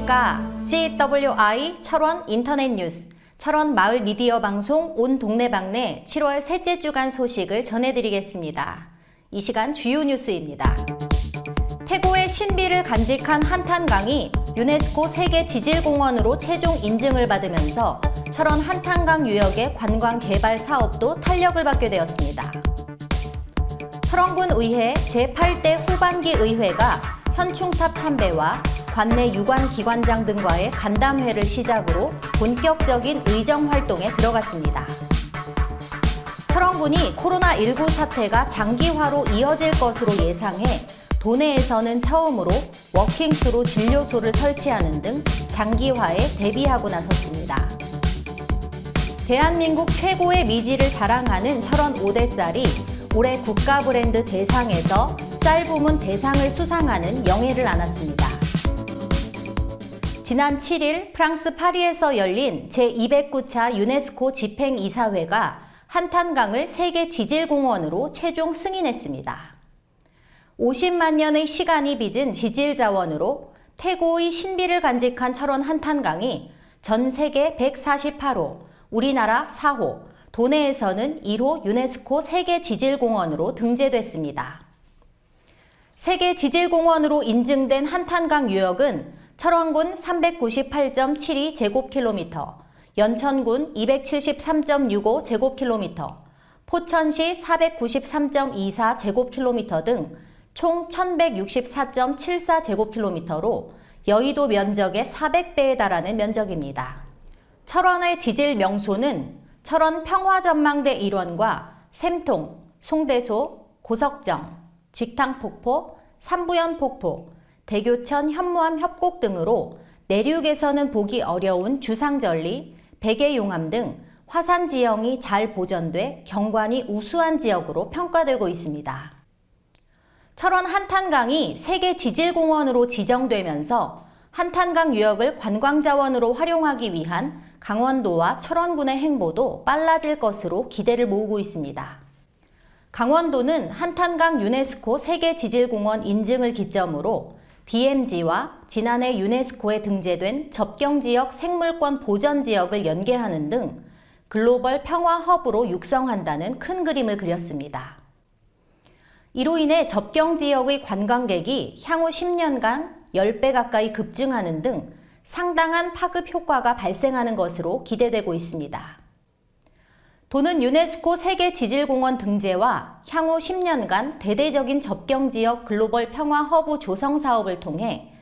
안녕하십니까. CWI 철원 인터넷 뉴스, 철원 마을 미디어 방송 온 동네방네 7월 셋째 주간 소식을 전해드리겠습니다. 이 시간 주요 뉴스입니다. 태고의 신비를 간직한 한탄강이 유네스코 세계지질공원으로 최종 인증을 받으면서 철원 한탄강 유역의 관광 개발 사업도 탄력을 받게 되었습니다. 철원군 의회 제8대 후반기 의회가 현충탑 참배와 관내 유관기관장 등과의 간담회를 시작으로 본격적인 의정 활동에 들어갔습니다. 철원군이 코로나19 사태가 장기화로 이어질 것으로 예상해 도내에서는 처음으로 워킹스루 진료소를 설치하는 등 장기화에 대비하고 나섰습니다. 대한민국 최고의 미지를 자랑하는 철원 오대쌀이 올해 국가 브랜드 대상에서 쌀 부문 대상을 수상하는 영예를 안았습니다. 지난 7일 프랑스 파리에서 열린 제209차 유네스코 집행이사회가 한탄강을 세계지질공원으로 최종 승인했습니다. 50만 년의 시간이 빚은 지질자원으로 태고의 신비를 간직한 철원 한탄강이 전 세계 148호, 우리나라 4호, 도내에서는 1호 유네스코 세계지질공원으로 등재됐습니다. 세계지질공원으로 인증된 한탄강 유역은 철원군 398.72제곱킬로미터, 연천군 273.65제곱킬로미터, 포천시 493.24제곱킬로미터 등 총 1164.74제곱킬로미터로 여의도 면적의 400배에 달하는 면적입니다. 철원의 지질 명소는 철원 평화전망대 일원과 샘통, 송대소, 고석정, 직탕폭포, 삼부연폭포, 대교천 현무암 협곡 등으로 내륙에서는 보기 어려운 주상절리, 백예용암 등 화산 지형이 잘 보존돼 경관이 우수한 지역으로 평가되고 있습니다. 철원 한탄강이 세계지질공원으로 지정되면서 한탄강 유역을 관광자원으로 활용하기 위한 강원도와 철원군의 행보도 빨라질 것으로 기대를 모으고 있습니다. 강원도는 한탄강 유네스코 세계지질공원 인증을 기점으로 DMZ와 지난해 유네스코에 등재된 접경지역 생물권 보전지역을 연계하는 등 글로벌 평화 허브로 육성한다는 큰 그림을 그렸습니다. 이로 인해 접경지역의 관광객이 향후 10년간 10배 가까이 급증하는 등 상당한 파급 효과가 발생하는 것으로 기대되고 있습니다. 도는 유네스코 세계지질공원 등재와 향후 10년간 대대적인 접경지역 글로벌 평화 허브 조성 사업을 통해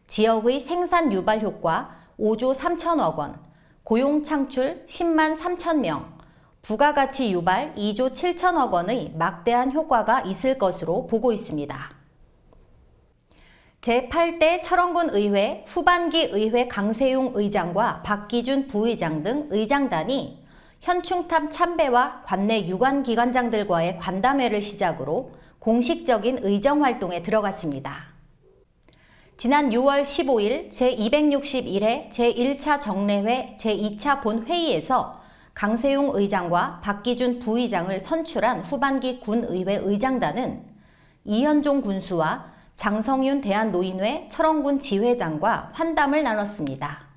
지역의 생산 유발 효과 5조 3천억 원, 고용 창출 10만 3천 명, 부가가치 유발 2조 7천억 원의 막대한 효과가 있을 것으로 보고 있습니다. 제8대 철원군 의회 후반기 의회 강세용 의장과 박기준 부의장 등 의장단이 현충탑 참배와 관내 유관기관장들과의 간담회를 시작으로 공식적인 의정활동에 들어갔습니다. 지난 6월 15일 제261회 제1차 정례회 제2차 본회의에서 강세용 의장과 박기준 부의장을 선출한 후반기 군의회 의장단은 이현종 군수와 장성윤 대한노인회 철원군 지회장과 환담을 나눴습니다.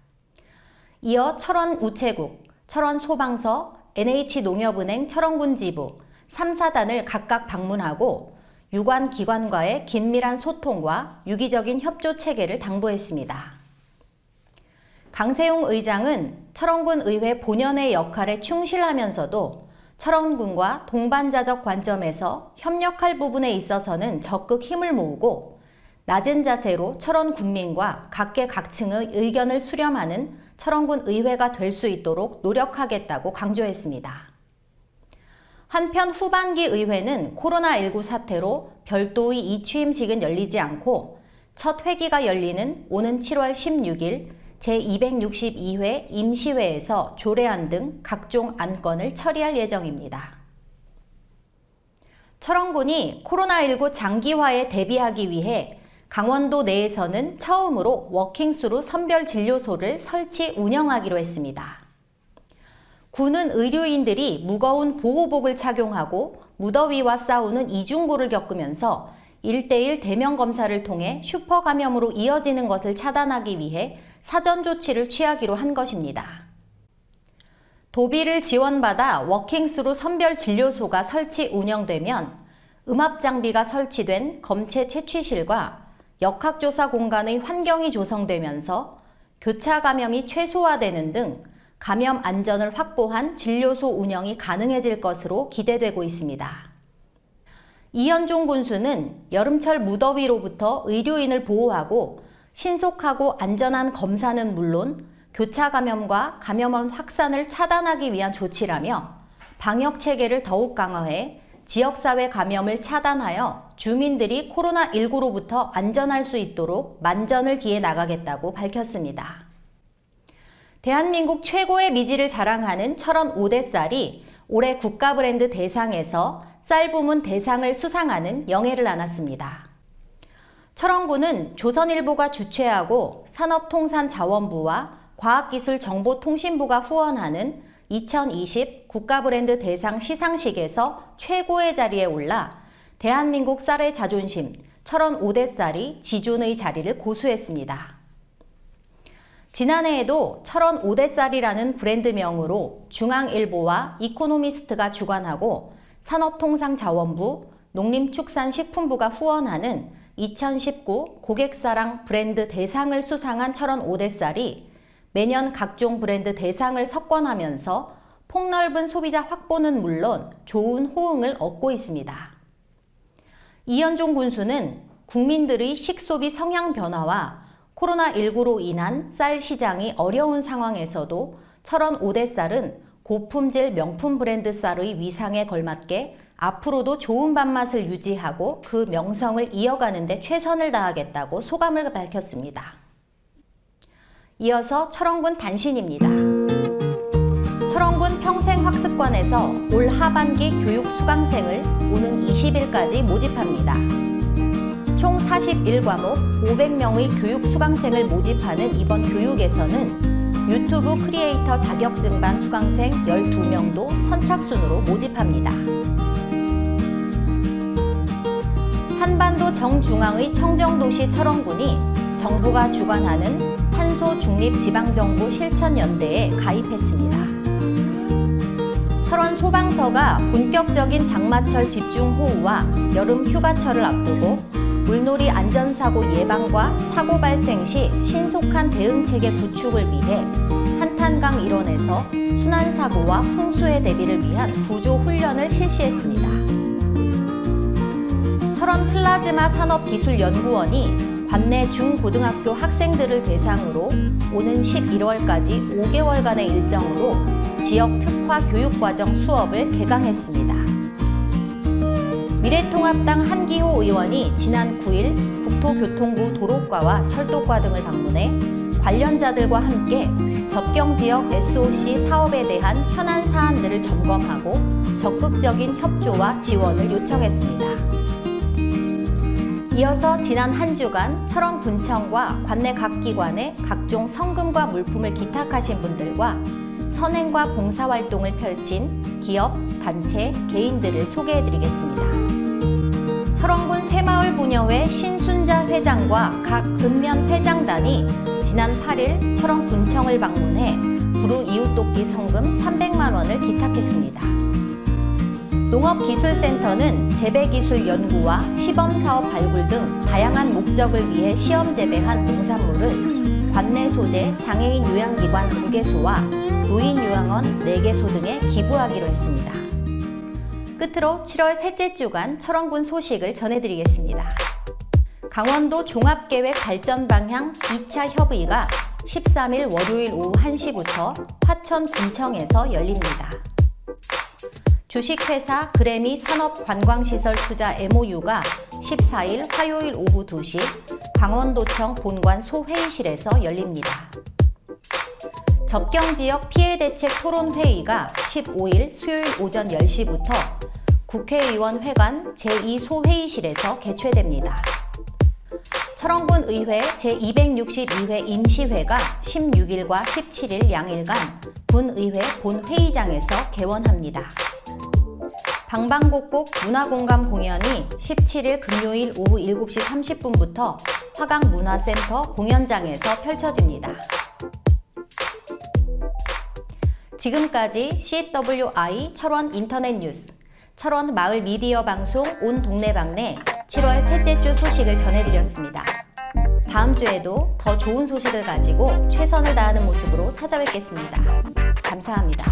이어 철원 우체국, 철원 소방서, NH농협은행 철원군 지부, 3, 4단을 각각 방문하고 유관기관과의 긴밀한 소통과 유기적인 협조 체계를 당부했습니다. 강세용 의장은 철원군 의회 본연의 역할에 충실하면서도 철원군과 동반자적 관점에서 협력할 부분에 있어서는 적극 힘을 모으고 낮은 자세로 철원 군민과 각계각층의 의견을 수렴하는 철원군 의회가 될 수 있도록 노력하겠다고 강조했습니다. 한편 후반기 의회는 코로나19 사태로 별도의 이취임식은 열리지 않고 첫 회기가 열리는 오는 7월 16일 제262회 임시회에서 조례안 등 각종 안건을 처리할 예정입니다. 철원군이 코로나19 장기화에 대비하기 위해 강원도 내에서는 처음으로 워킹스루 선별진료소를 설치 운영하기로 했습니다. 군은 의료인들이 무거운 보호복을 착용하고 무더위와 싸우는 이중고를 겪으면서 1:1 대면 검사를 통해 슈퍼 감염으로 이어지는 것을 차단하기 위해 사전 조치를 취하기로 한 것입니다. 도비를 지원받아 워킹스루 선별진료소가 설치 운영되면 음압장비가 설치된 검체 채취실과 역학조사 공간의 환경이 조성되면서 교차 감염이 최소화되는 등 감염 안전을 확보한 진료소 운영이 가능해질 것으로 기대되고 있습니다. 이현종 군수는 여름철 무더위로부터 의료인을 보호하고 신속하고 안전한 검사는 물론 교차 감염과 감염원 확산을 차단하기 위한 조치라며 방역 체계를 더욱 강화해 지역사회 감염을 차단하여 주민들이 코로나19로부터 안전할 수 있도록 만전을 기해 나가겠다고 밝혔습니다. 대한민국 최고의 미지를 자랑하는 철원 5대 쌀이 올해 국가브랜드 대상에서 쌀 부문 대상을 수상하는 영예를 안았습니다. 철원군은 조선일보가 주최하고 산업통상자원부와 과학기술정보통신부가 후원하는 2020 국가브랜드 대상 시상식에서 최고의 자리에 올라 대한민국 쌀의 자존심, 철원 5대 쌀이 지존의 자리를 고수했습니다. 지난해에도 철원 5대 쌀이라는 브랜드명으로 중앙일보와 이코노미스트가 주관하고 산업통상자원부, 농림축산식품부가 후원하는 2019 고객사랑 브랜드 대상을 수상한 철원 5대 쌀이 매년 각종 브랜드 대상을 석권하면서 폭넓은 소비자 확보는 물론 좋은 호응을 얻고 있습니다. 이현종 군수는 국민들의 식소비 성향 변화와 코로나19로 인한 쌀 시장이 어려운 상황에서도 철원 5대 쌀은 고품질 명품 브랜드 쌀의 위상에 걸맞게 앞으로도 좋은 밥맛을 유지하고 그 명성을 이어가는 데 최선을 다하겠다고 소감을 밝혔습니다. 이어서 철원군 단신입니다. 철원군 평생학습관에서 올 하반기 교육 수강생을 오는 20일까지 모집합니다. 총 41과목 500명의 교육 수강생을 모집하는 이번 교육에서는 유튜브 크리에이터 자격증반 수강생 12명도 선착순으로 모집합니다. 한반도 정중앙의 청정도시 철원군이 정부가 주관하는 탄소 중립 지방정부 실천연대에 가입했습니다. 철원 소방서가 본격적인 장마철 집중호우와 여름 휴가철을 앞두고 물놀이 안전사고 예방과 사고 발생 시 신속한 대응체계 구축을 위해 한탄강 일원에서 순환사고와 풍수해 대비를 위한 구조훈련을 실시했습니다. 철원 플라즈마 산업기술연구원이 관내 중고등학교 학생들을 대상으로 오는 11월까지 5개월간의 일정으로 지역 특화 교육과정 수업을 개강했습니다. 미래통합당 한기호 의원이 지난 9일 국토교통부 도로과와 철도과 등을 방문해 관련자들과 함께 접경지역 SOC 사업에 대한 현안 사안들을 점검하고 적극적인 협조와 지원을 요청했습니다. 이어서 지난 한 주간 철원군청과 관내 각 기관에 각종 성금과 물품을 기탁하신 분들과 선행과 봉사활동을 펼친 기업, 단체, 개인들을 소개해드리겠습니다. 철원군 새마을부녀회 신순자 회장과 각 근면 회장단이 지난 8일 철원군청을 방문해 부루 이웃돕기 성금 300만 원을 기탁했습니다. 농업기술센터는 재배기술 연구와 시범사업 발굴 등 다양한 목적을 위해 시험 재배한 농산물을 관내 소재 장애인 요양기관 2개소와 노인요양원 4개소 등에 기부하기로 했습니다. 끝으로 7월 셋째 주간 철원군 소식을 전해드리겠습니다. 강원도 종합계획 발전 방향 2차 협의가 13일 월요일 오후 1시부터 화천군청에서 열립니다. 주식회사 그래미 산업관광시설 투자 MOU가 14일 화요일 오후 2시 강원도청 본관 소회의실에서 열립니다. 접경지역 피해대책 토론회의가 15일 수요일 오전 10시부터 국회의원 회관 제2소회의실에서 개최됩니다. 철원군 의회 제262회 임시회가 16일과 17일 양일간 군의회 본회의장에서 개원합니다. 방방곡곡 문화공감 공연이 17일 금요일 오후 7시 30분부터 화강문화센터 공연장에서 펼쳐집니다. 지금까지 CWI 철원 인터넷 뉴스, 철원 마을 미디어 방송 온 동네방네 7월 셋째 주 소식을 전해드렸습니다. 다음 주에도 더 좋은 소식을 가지고 최선을 다하는 모습으로 찾아뵙겠습니다. 감사합니다.